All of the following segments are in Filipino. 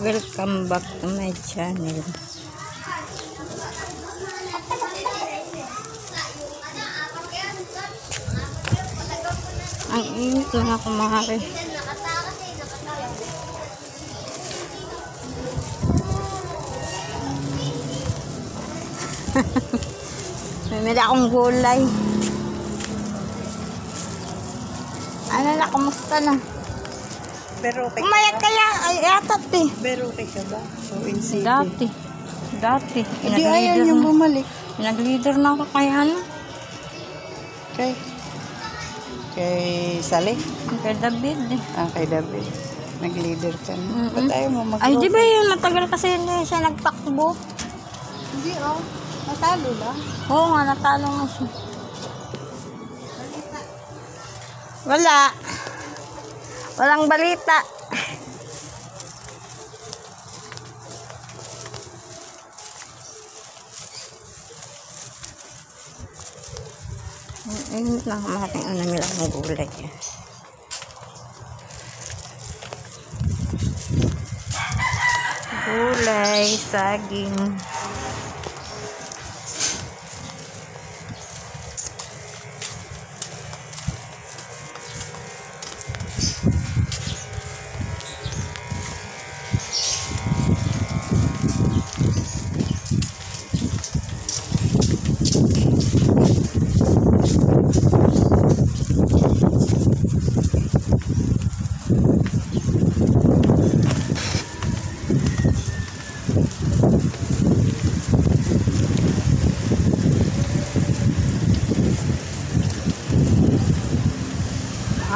Welcome back to my channel. Ang init mga kumare. Mamili akong gulay. Ano na, kumusta na? Pero okay Umayat kaya, ay atat eh. Pero okay ka ba? O in city? Dati. Hindi ayaw yung bumalik. Nag-leader na ako kaya ano? Kay Sally? Kay David eh. Kay David. Nag-leader ka na. Ba't ayaw mo mag-rope? Ay, di ba yun? Matagal kasi hindi siya nagtakbo. Hindi natalo lang. Oo nga, natalo nga siya. Wala. Walang balita. Ayun na kamating ang namilang ng gulay. Gulay, saging.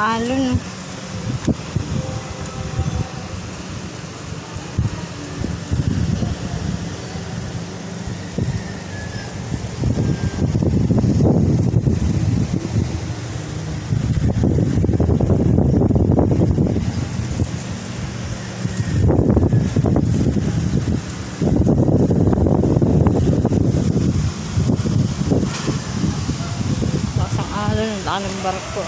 Halo no. Pasang halo no, daming barko.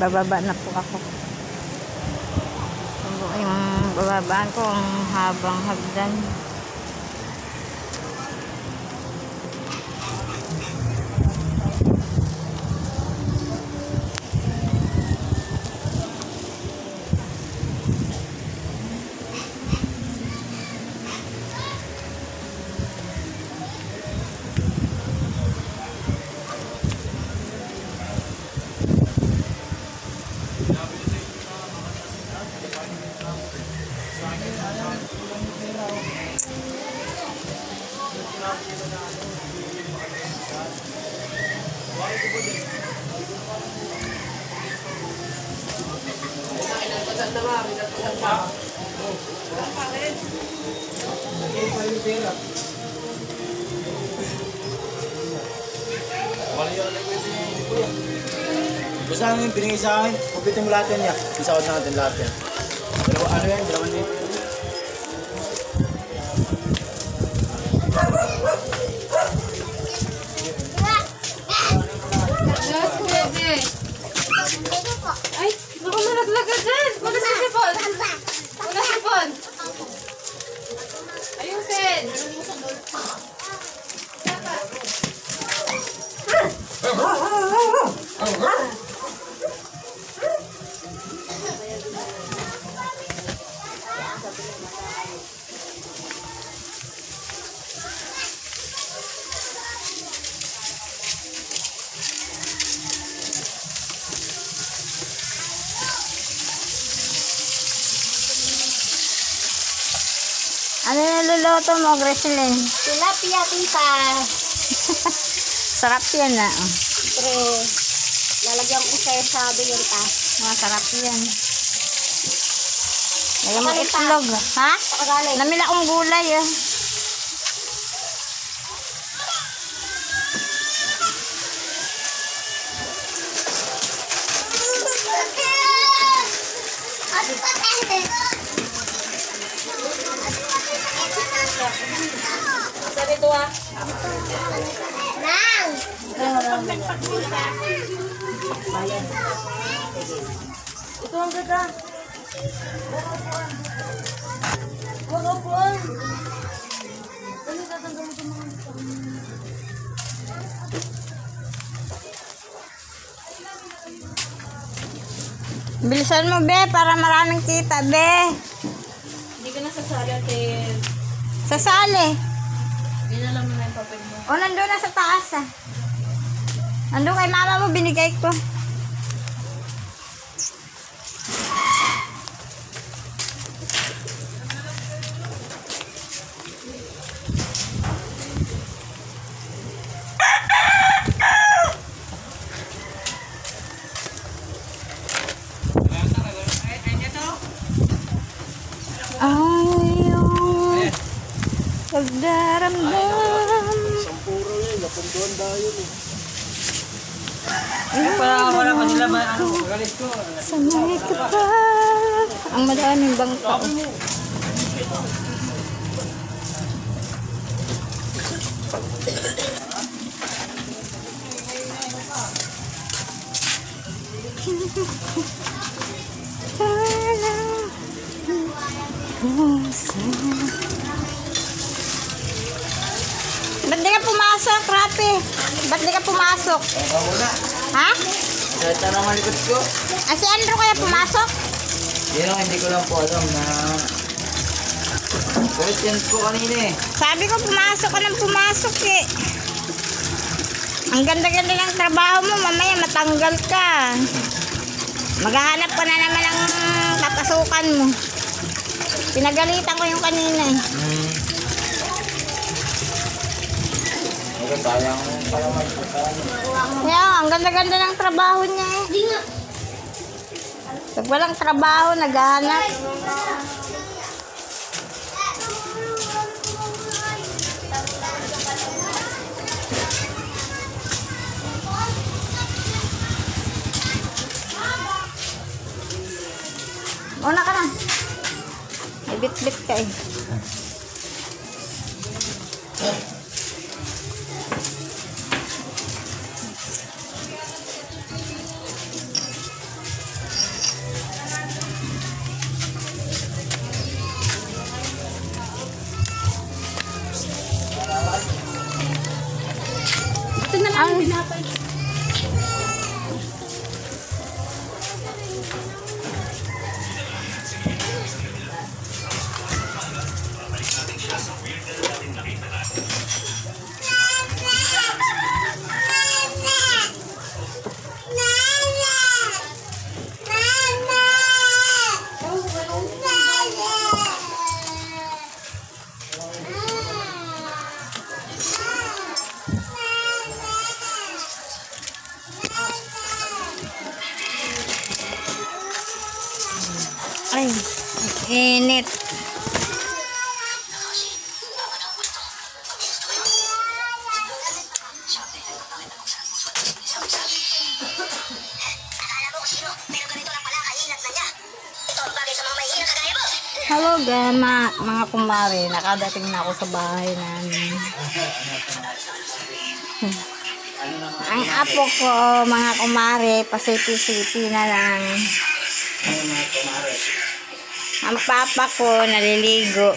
Bababa na po ako. Yung bababaan ko ang habang hagdan. Basta namin binigay sa akin, kupitin mo lahat yan niya. Isakot na natin lahat yan. Ano yan? 2 dito. Ay, naku, nalaglag ka dyan. Wala sa sipon. Wala sipon. Ayusin. Ano niluluto mo, Greselyn? Tilapia, tita. Masarap yan ah. Pero, lalagyan ko sa sado yung taas. Masarap yan. Lagyan mo Kanin pa. itlog. Ha? Pakagaling. Namila akong gulay ah. Sabi ito ah. Ito ang ganda. Huwag upuan. Dali, tatanggal mo ito mga ito. Bilisan mo be, para maraming kita be. Hindi ka na sasali at Sasali. binalam mo na yung papel mo. O, nandun na sa taas ah. Nandun kay mama mo, binigay ko. Ayong pagdaramdam. Sampuro yun, napunduan dahil yun. Wala pa sila ba? Ano? Galis ko. Sa may kapal. Ang madaming bangka. Ba't di ka pumasok, Rapi? Ba't di ka pumasok? Tama mo na. Ha? Kahit na naman likod ko. Ah, si Andrew kaya pumasok? Yun ang hindi ko lang po alam na... Kahit yan po kanina eh. Sabi ko pumasok ka ng pumasok eh. Ang ganda-ganda ng trabaho mo, mamaya matanggal ka. Maghahanap ka na naman ng papasukan mo. Pinagalitan ko yung kanina eh. Ito sayang pala magpapaan. Kaya, ang ganda-ganda ng trabaho niya eh. Pag walang trabaho, naghahanap. Una ka na. May bit-bit ka eh. Ito na lang yung binapay. Ay, init. Hello mga kumare, nakadating na ako sa bahay namin. Ang apo ko, mga kumare, pasipi-sipi na lang. Ang papa ko, naliligo.